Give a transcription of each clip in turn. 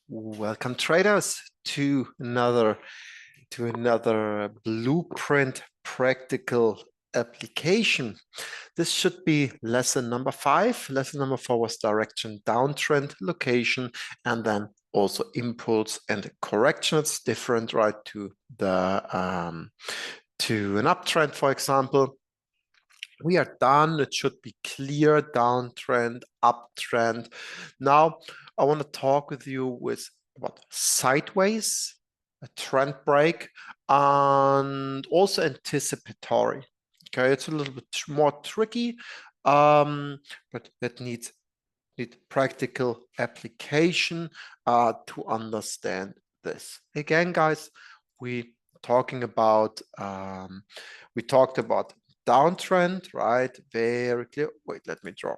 Welcome traders to another blueprint practical application. This should be lesson number 5. Lesson number 4 was direction, downtrend, location, and then also impulse and correction. It's different, right, to the to an uptrend, for example. We are done. It should be clear, downtrend, uptrend. Now, I want to talk with you about sideways, a trend break, and also anticipatory. Okay, it's a little bit more tricky, but it needs practical application to understand this. Again, guys, we talking about we talked about downtrend, right? Very clear. Wait, let me draw.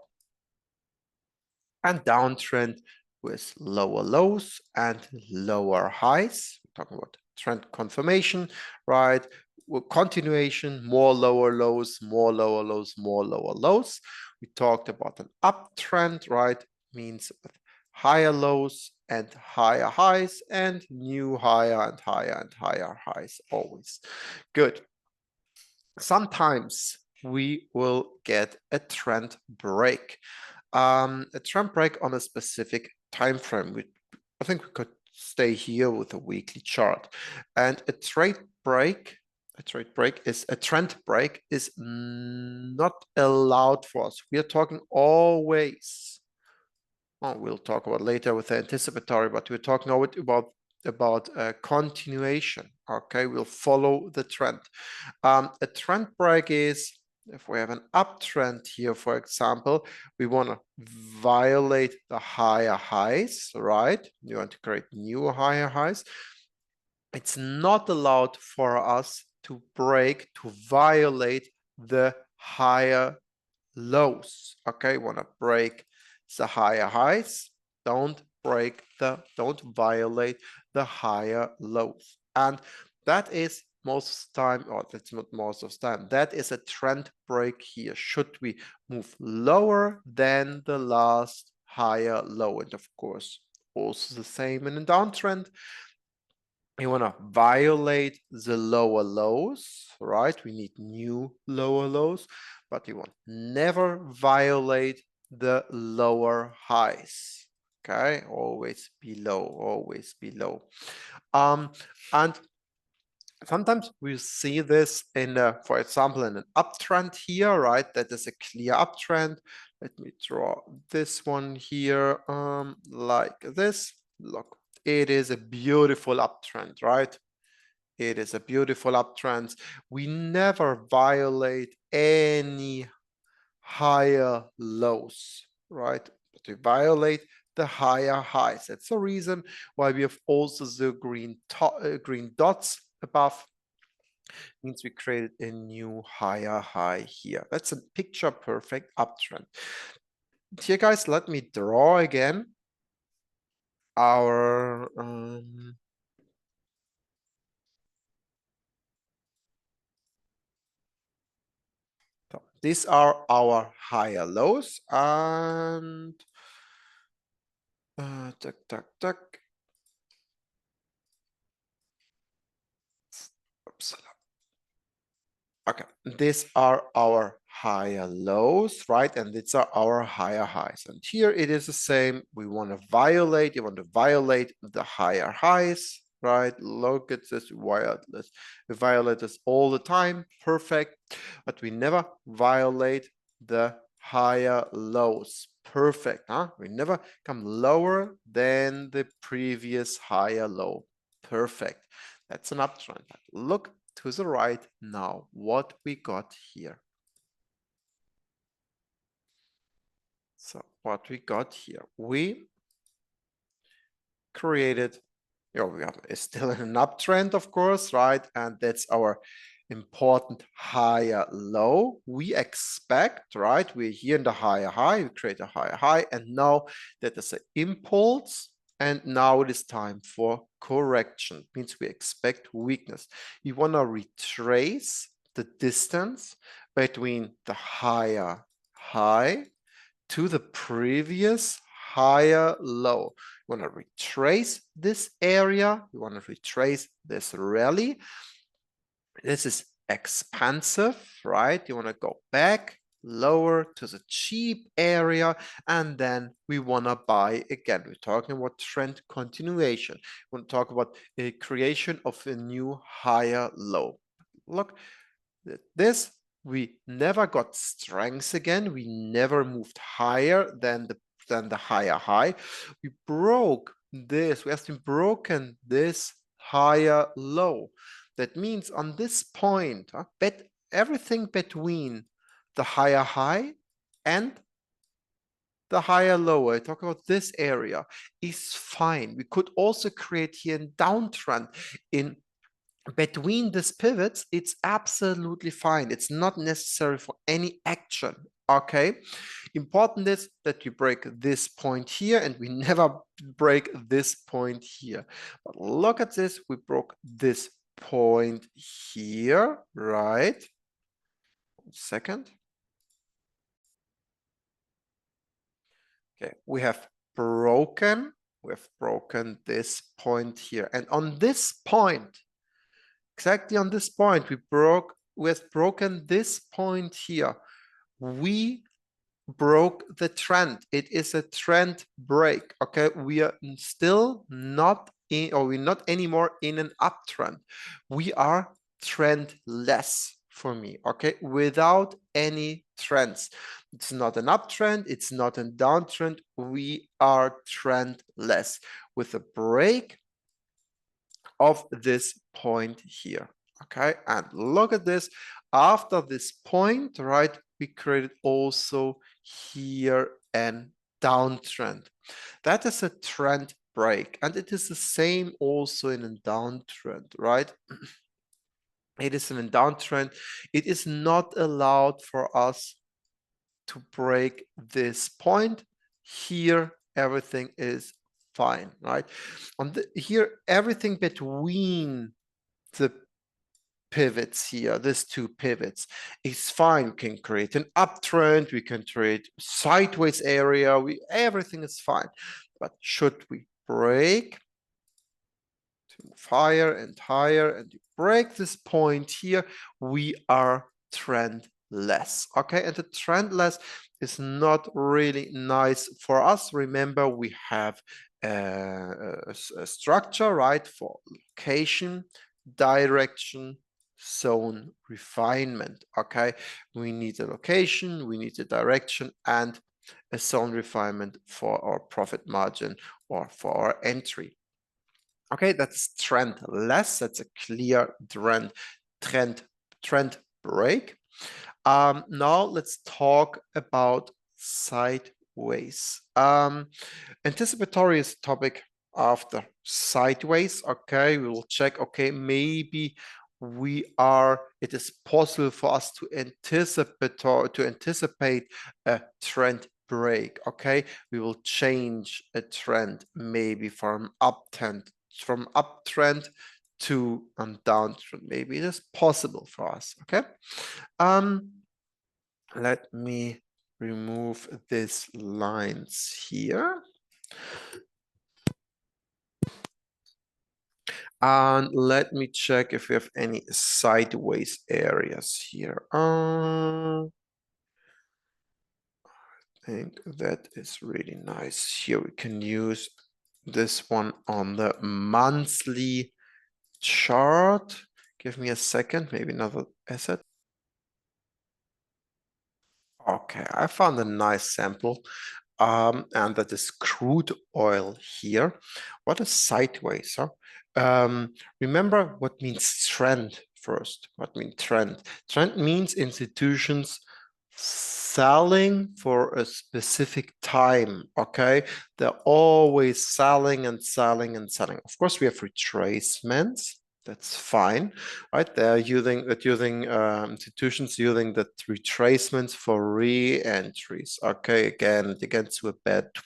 And downtrend with lower lows and lower highs. We're talking about trend confirmation, right? Continuation, more lower lows, more lower lows, more lower lows. We talked about an uptrend, right? Means with higher lows and higher highs and new higher and higher and higher highs always. Good. Sometimes we will get a trend break. A trend break on a specific time frame. I think we could stay here with a weekly chart. And a trend break is not allowed for us. We are talking always. Oh, we'll talk about later with the anticipatory, but we're talking about continuation. Okay, we'll follow the trend. A trend break is if we have an uptrend here, for example, we want to violate the higher highs, right? You want to create new higher highs. It's not allowed for us to violate the higher lows. Okay, want to break the higher highs. Don't violate the higher lows. And that is most of the time, or that's not most of the time, that is a trend break here. Should we move lower than the last higher low? And of course, also the same in a downtrend. You want to violate the lower lows, right? We need new lower lows, but you want never violate the lower highs. Okay, always below. And sometimes we see this in, for example, in an uptrend here, right? That is a clear uptrend. Let me draw this one here, like this. Look, it is a beautiful uptrend, right? It is a beautiful uptrend. We never violate any higher lows, right? But we violate the higher highs. That's the reason why we have also the green dots above. Means we created a new higher high here. That's a picture perfect uptrend. Here, guys, let me draw again our so these are our higher lows, and Oops. Okay, these are our higher lows, right? And these are our higher highs. And here it is the same. We want to violate, you want to violate the higher highs, right? Look at this, wireless. We violate this all the time, perfect. But we never violate the higher lows, perfect, huh? We never come lower than the previous higher low, perfect. That's an uptrend. Look to the right now what we got here. So what we got here, we created, we have still an uptrend, of course, right? And that's our important higher low. We expect, right? We're here in the higher high, we create a higher high, and now that is an impulse. And now it is time for correction. Means we expect weakness. You want to retrace the distance between the higher high to the previous higher low. You want to retrace this area. You want to retrace this rally. This is expensive, right? You want to go back lower to the cheap area, and then we want to buy again. We're talking about trend continuation. We want to talk about a creation of a new higher low. Look, this, we never got strength again. We never moved higher than the higher high. We broke this. We have broken this higher low. That means on this point, everything between the higher high and the higher low, I talk about this area, is fine. We could also create here a downtrend in between these pivots. It's absolutely fine. It's not necessary for any action. Okay, important is that you break this point here, and we never break this point here. But look at this, we broke this point here, right? 1 second. Okay, we have broken this point here, and on this point, exactly on this point, we have broken this point here. We broke the trend. It is a trend break. Okay, we are still not in, or we're not anymore in an uptrend. We are trendless for me. Okay, without any trends. It's not an uptrend. It's not a downtrend. We are trendless with a break of this point here. Okay, and look at this. After this point, right, we created also here an downtrend. That is a trend break, and it is the same also in a downtrend, right? It is in a downtrend. It is not allowed for us to break this point. Here, everything is fine, right? Here, everything between the pivots here, these two pivots, is fine. We can create an uptrend, we can create sideways area, everything is fine. But should we break to move higher and higher, and you break this point here, we are trendless. Okay, and the trendless is not really nice for us. Remember, we have a structure, right, for location, direction, zone, refinement. Okay, we need a location, we need a direction, and a zone refinement for our profit margin or for our entry. Okay, that's trendless. That's a clear trend break. Now let's talk about sideways. Anticipatory is topic after sideways. Okay, we will check. Okay, maybe it is possible for us to anticipate a trend break. Okay, we will change a trend maybe from uptrend to downtrend. Maybe it is possible for us. Okay, let me remove these lines here. And let me check if we have any sideways areas here. I think that is really nice. Here we can use this one on the monthly chart. Give me a second, maybe another asset. Okay, I found a nice sample. And that is crude oil here. What is sideways? Huh? Remember what means trend first. What means trend? Trend means institutions selling for a specific time. Okay, they're always selling and selling and selling. Of course, we have retracements. That's fine, right? They're using institutions using the retracements for re-entries. Okay, again to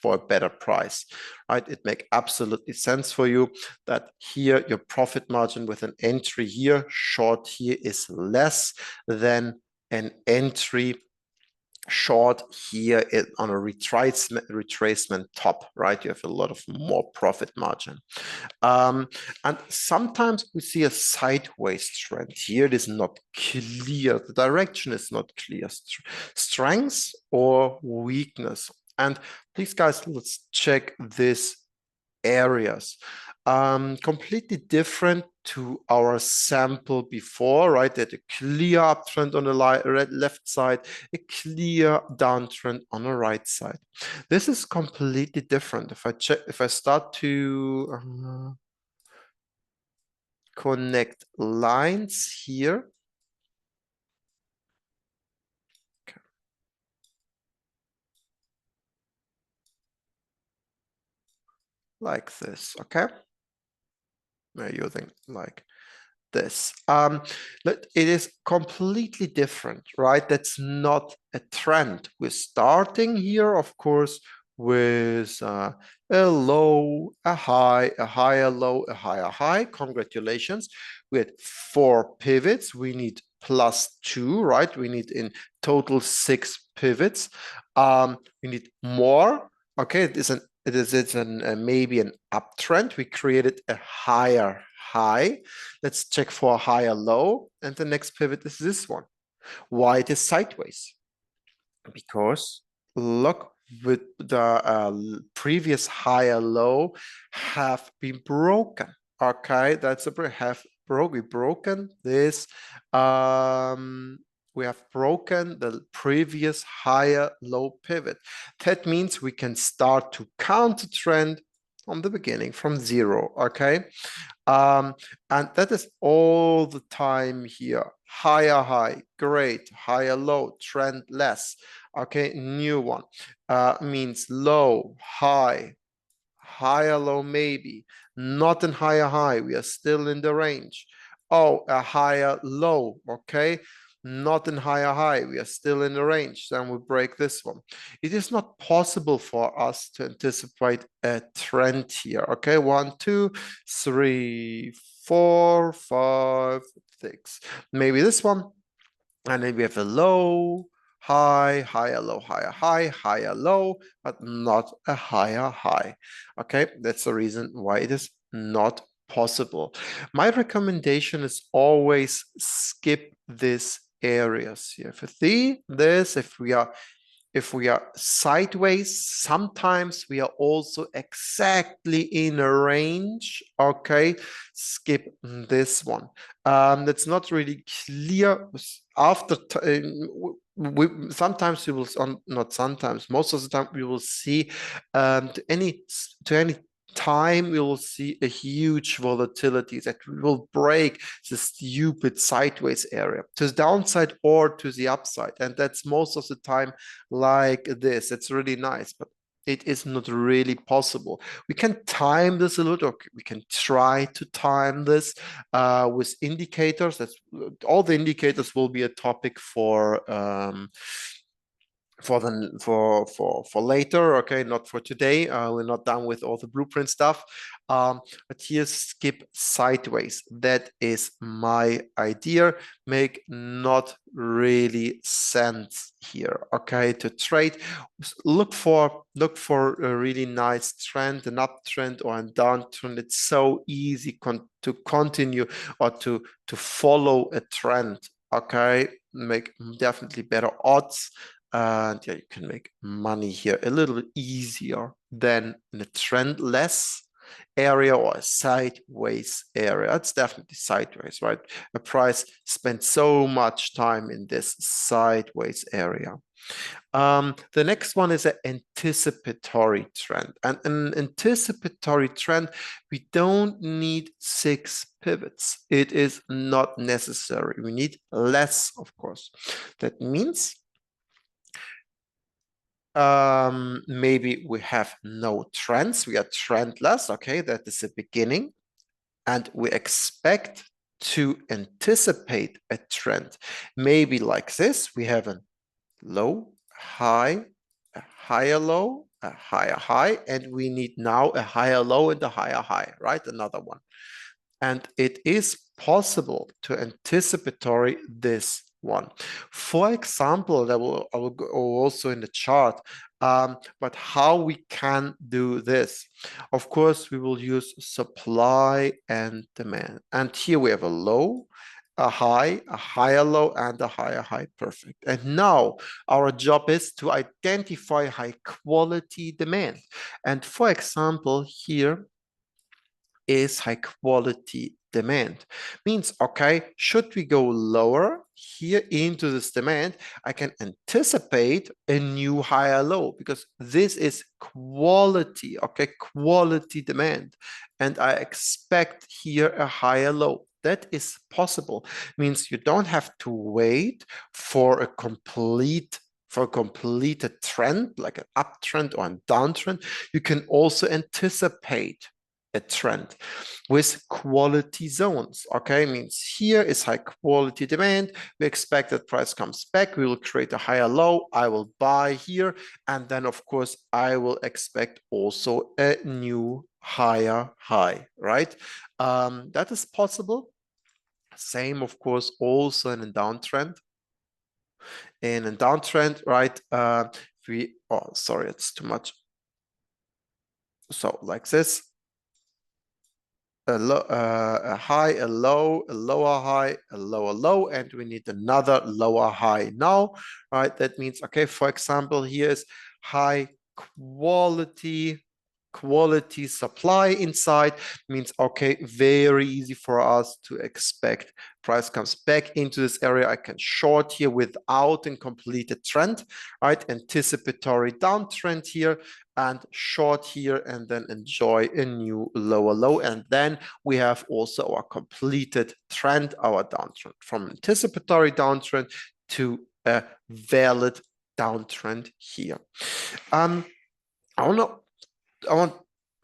for a better price, right? It makes absolutely sense for you that here your profit margin with an entry here, short here, is less than an entry short here on a retracement top, right? You have a lot of more profit margin. And sometimes we see a sideways trend. Here it is not clear. The direction is not clear. Strength or weakness. And please, guys, let's check these areas. Completely different to our sample before, right? That a clear uptrend on the left side, a clear downtrend on the right side. This is completely different. If I start to connect lines here, okay, like this, okay? We're using like this. But it is completely different, right? That's not a trend. We're starting here, of course, with a low, a high, a higher low, a higher high. Congratulations. We had 4 pivots. We need +2, right? We need in total 6 pivots. We need more. Okay, it's maybe an uptrend. We created a higher high. Let's check for a higher low. And the next pivot is this one. Why it is sideways? Because look, with the previous higher low have been broken. Okay, that's a have we broken this. We have broken the previous higher low pivot. That means we can start to counter trend from the beginning, from 0. Okay, and that is all the time here. Higher high, great. Higher low, trend less. Okay, new one. Means low, high, higher low maybe. Not in higher high, we are still in the range. Oh, a higher low, okay? Not in higher high, we are still in the range. Then we break this one. It is not possible for us to anticipate a trend here, okay? 1, 2, 3, 4, 5, 6. Maybe this one. And then we have a low, high, higher, low, higher, high, higher, low, but not a higher high. Okay, that's the reason why it is not possible. My recommendation is always skip these areas here. If if we are sideways, sometimes we are also exactly in a range. Okay, skip this one. That's not really clear. After sometimes we will not sometimes, most of the time we will see to any time we will see a huge volatility that will break the stupid sideways area to the downside or to the upside, and that's most of the time like this. It's really nice, but it is not really possible. We can time this a little. We can try to time this with indicators. That's all. The indicators will be a topic for for later. Okay, not for today. We're not done with all the blueprint stuff. But here, skip sideways. That is my idea. Make not really sense here. Okay, to trade, look for a really nice trend, an uptrend or a downtrend. It's so easy to continue or to follow a trend. Okay, make definitely better odds. And yeah, you can make money here a little bit easier than in a trendless area or a sideways area. It's definitely sideways, right? A price spent so much time in this sideways area. The next one is an anticipatory trend. And an anticipatory trend, we don't need 6 pivots. It is not necessary. We need less, of course. That means maybe we have no trends. We are trendless. Okay, that is the beginning. And we expect to anticipate a trend. Maybe like this, we have a low, high, a higher low, a higher high, and we need now a higher low and a higher high, right? Another one. And it is possible to anticipatory this one. For example, I will go also in the chart, but how we can do this. Of course, we will use supply and demand. And here we have a low, a high, a higher low, and a higher high. Perfect. And now our job is to identify high quality demand. And for example, here is high quality demand. Means, okay, should we go lower here into this demand, I can anticipate a new higher low because this is quality, okay, quality demand. And I expect here a higher low. That is possible. Means you don't have to wait for a completed trend, like an uptrend or a downtrend. You can also anticipate a trend with quality zones. Okay, means here is high quality demand. We expect that price comes back. We will create a higher low. I will buy here. And then, of course, I will expect also a new higher high, right? That is possible. Same, of course, also in a downtrend. In a downtrend, right? Oh, sorry, it's too much. So like this. A high, a low, a lower high, a lower low, and we need another lower high now, right? That means, okay, for example, here's high quality supply inside. Means, okay, very easy for us to expect price comes back into this area. I can short here without a completed trend, right? Anticipatory downtrend here and short here, and then enjoy a new lower low. And then we have also our completed trend, our downtrend, from anticipatory downtrend to a valid downtrend here. I want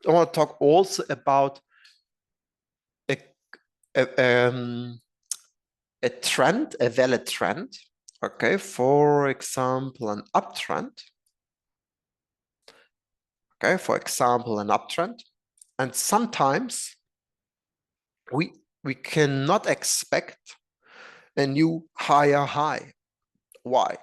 to talk also about a trend, a valid trend. Okay, for example, an uptrend. Okay, for example, an uptrend. And sometimes we cannot expect a new higher high. Why?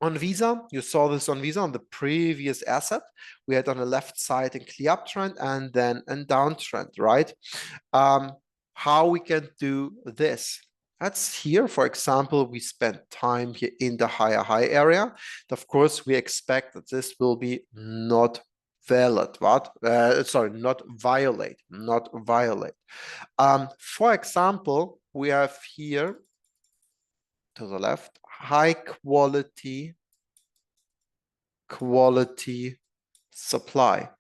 On Visa, you saw this on Visa on the previous asset. We had on the left side a clear uptrend and then a downtrend, right? How we can do this? That's here, for example, we spent time here in the higher high area. Of course, we expect that this will be not valid, what? Sorry, not violate. For example, we have here to the left, high quality supply.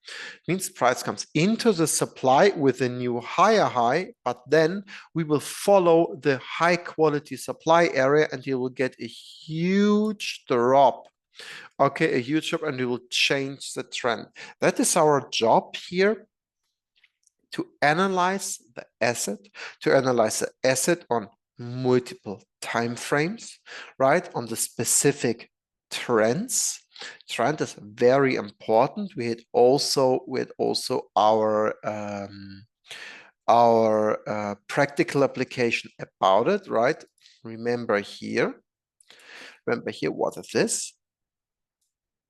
Means price comes into the supply with a new higher high, but then we will follow the high quality supply area and you will get a huge drop. Okay, a huge drop, and we will change the trend. That is our job here, to analyze the asset, on multiple time frames, right? On the specific trends. Trend is very important. We had also our practical application about it, right? Remember here what is this?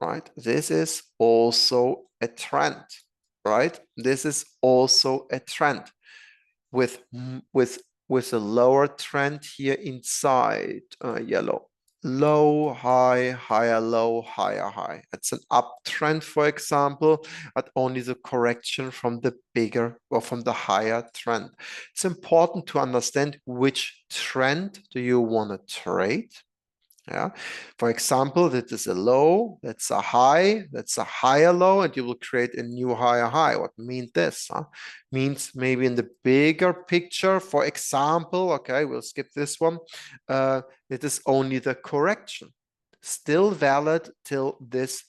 Right, this is also a trend, right? This is also a trend with a lower trend here inside, yellow. Low, high, higher, low, higher, high. It's an uptrend, for example, but only the correction from the bigger or from the higher trend. It's important to understand which trend do you want to trade. Yeah, for example, that is a low, that's a high, that's a higher low, and you will create a new higher high. What means this? Means maybe in the bigger picture, for example, okay, we'll skip this one. It is only the correction, still valid till this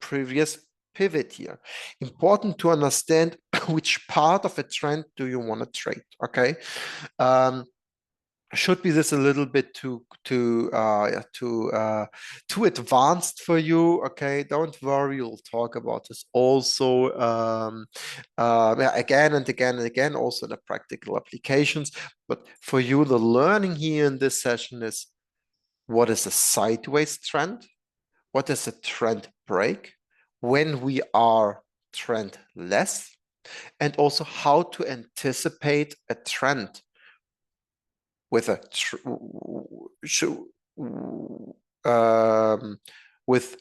previous pivot here. Important to understand which part of a trend do you want to trade, okay? Should be this a little bit too advanced for you? Okay, don't worry, we'll talk about this also again and again and again, also the practical applications. But for you, the learning here in this session is what is a sideways trend, what is a trend break, when we are trendless, and also how to anticipate a trend with a with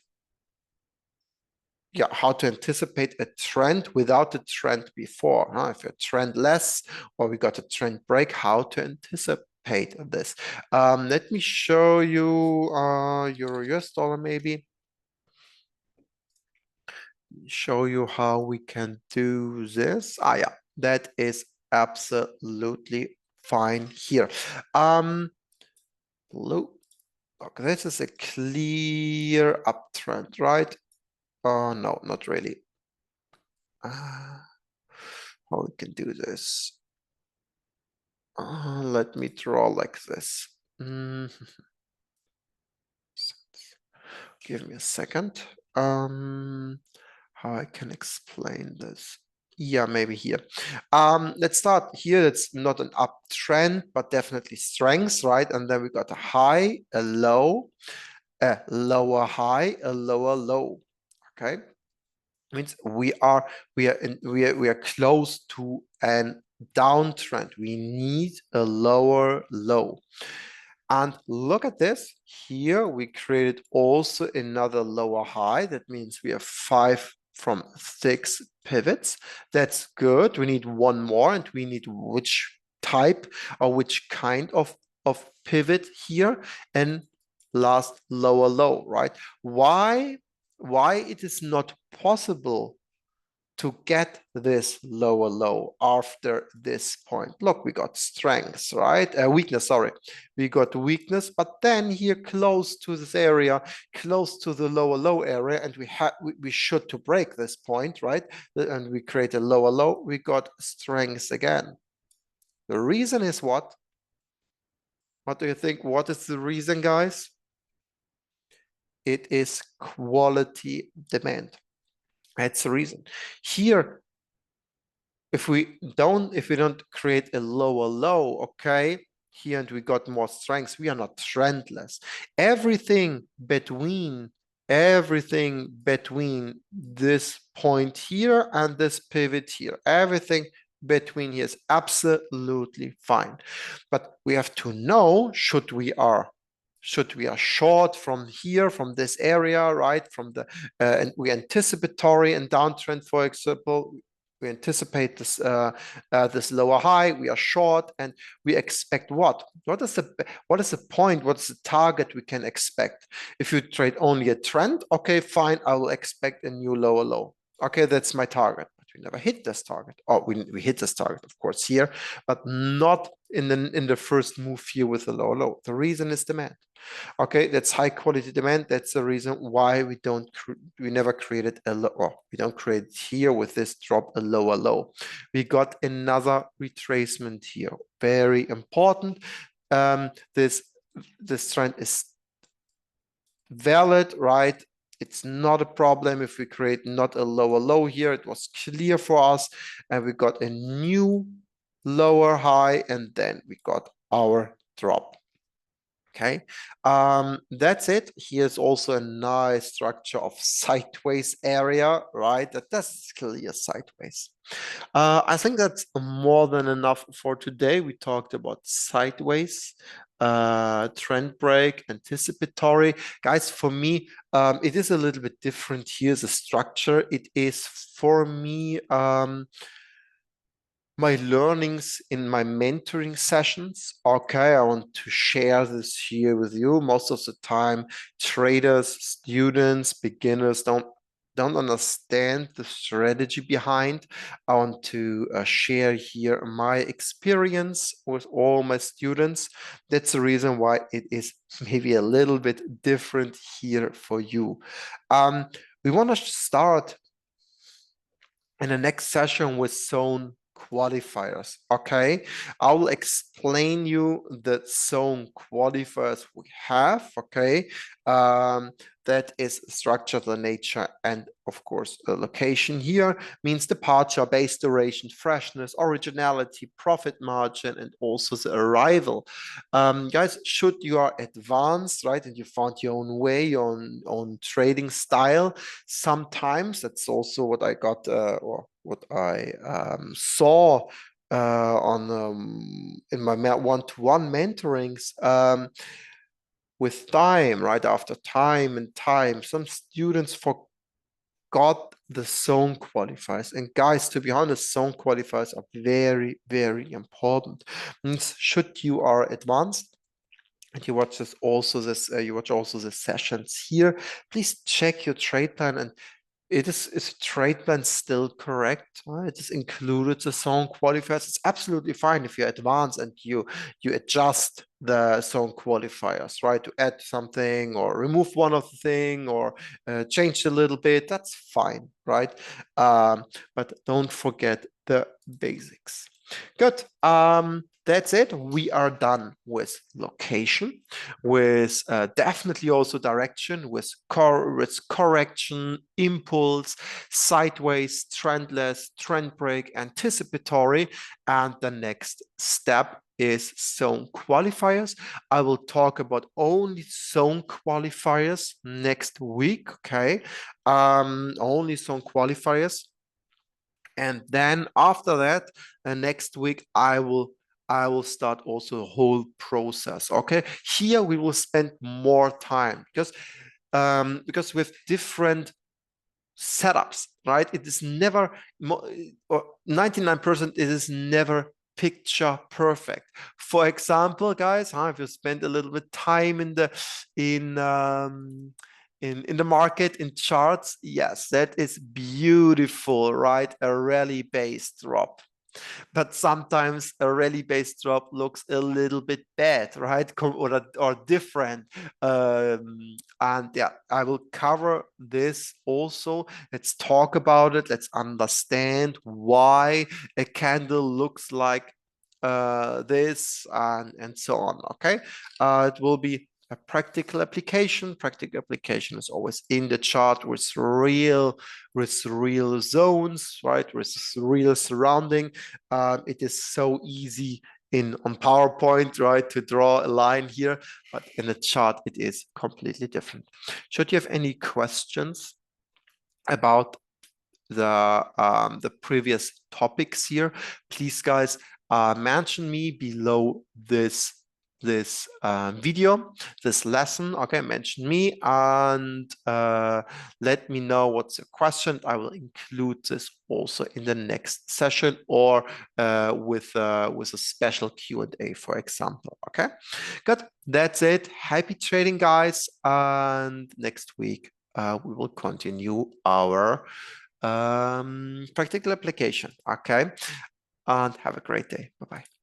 how to anticipate a trend without a trend before. If you're trendless or we got a trend break, how to anticipate this. Let me show you Euro US dollar maybe. Show you how we can do this. Yeah, that is absolutely fine here. Look, this is a clear uptrend, right? Oh, no, not really. How we can do this? Let me draw like this. Give me a second. How I can explain this? Yeah, maybe here. Let's start here. It's not an uptrend, but definitely strength, right? And then we got a high, a low, a lower high, a lower low. Okay, means we are close to an downtrend. We need a lower low. And look at this. Here we created also another lower high. That means we have 5 from 6 pivots. That's good. We need one more, and we need which type or which kind of pivot here, and last lower low, right? Why it is not possible to get this lower low after this point? Look, we got strength, right? Weakness, sorry. We got weakness, but then here close to this area, close to the lower low area, and we should to break this point, right? And we create a lower low, we got strength again. The reason is what? What do you think? What is the reason, guys? It is quality demand. That's the reason. Here, if we don't create a lower low, okay, here, and we got more strengths, we are not trendless. Everything between this point here and this pivot here, everything between here is absolutely fine. But we have to know, should we are short from here, from this area, right? From the and we anticipatory and downtrend, for example, we anticipate this this lower high, we are short, and we expect what? What is the point? What's the target we can expect? If you trade only a trend, okay, fine, I will expect a new lower low. Okay, that's my target. But we never hit this target. Oh, we hit this target, of course, here, but not in the first move here with the lower low. The reason is demand. Okay, that's high quality demand. That's the reason why we never created a low, or we don't create here with this drop a lower low. We got another retracement here. Very important. This trend is valid, right? It's not a problem if we create not a lower low here. It was clear for us, and we got a new lower high, and then we got our drop. Okay, that's it. Here's also a nice structure of sideways area, right? That's clear sideways. I think that's more than enough for today. We talked about sideways, trend break, anticipatory. Guys, for me, it is a little bit different here, the structure. It is for me, my learnings in my mentoring sessions. Okay, I want to share this here with you. Most of the time, traders, students, beginners don't understand the strategy behind. I want to share here my experience with all my students. That's the reason why it is maybe a little bit different here for you. We want to start in the next session with zone qualifiers. Okay, I will explain you the zone qualifiers we have. Okay, that is structured in nature and of course the location here means departure, base duration, freshness, originality, profit margin, and also the arrival. Guys, should you are advanced, right, and you found your own way, your own trading style, sometimes that's also what I got or what I saw on in my one-to-one mentorings. With time, right, after time and time, some students forgot the zone qualifiers. And guys, to be honest, zone qualifiers are very, very important. Means should you are advanced and you watch this also this you watch also the sessions here, please check your trade plan and is trade plan still correct? It is included the zone qualifiers. It's absolutely fine if you advance and you adjust the zone qualifiers, right? To add something or remove one of the thing or change a little bit. That's fine, right? But don't forget the basics. Good. That's it. We are done with location, with definitely also direction, with correction, impulse, sideways, trendless, trend break, anticipatory, and the next step is zone qualifiers. I will talk about only zone qualifiers next week. Okay, only zone qualifiers. And then after that, next week, I will start also the whole process. Okay, here we will spend more time because with different setups, right? It is never or 99% it is never picture perfect. For example, guys, if you spend a little bit time in the in the market, in charts, yes, that is beautiful, right? A rally-based drop. But sometimes a rally-based drop looks a little bit bad, right? Or different. And yeah, I will cover this also. Let's talk about it. Let's understand why a candle looks like this and so on. Okay, it will be a practical application. Practical application is always in the chart with real zones, right? With real surrounding. It is so easy on PowerPoint, right, to draw a line here, but in the chart it is completely different. Should you have any questions about the previous topics here, please, guys, mention me below this video, this lesson. Okay, mention me and let me know what's the question. I will include this also in the next session or with a special Q&A, for example. Okay, good. That's it. Happy trading, guys, and next week we will continue our practical application. Okay, and have a great day. Bye-bye.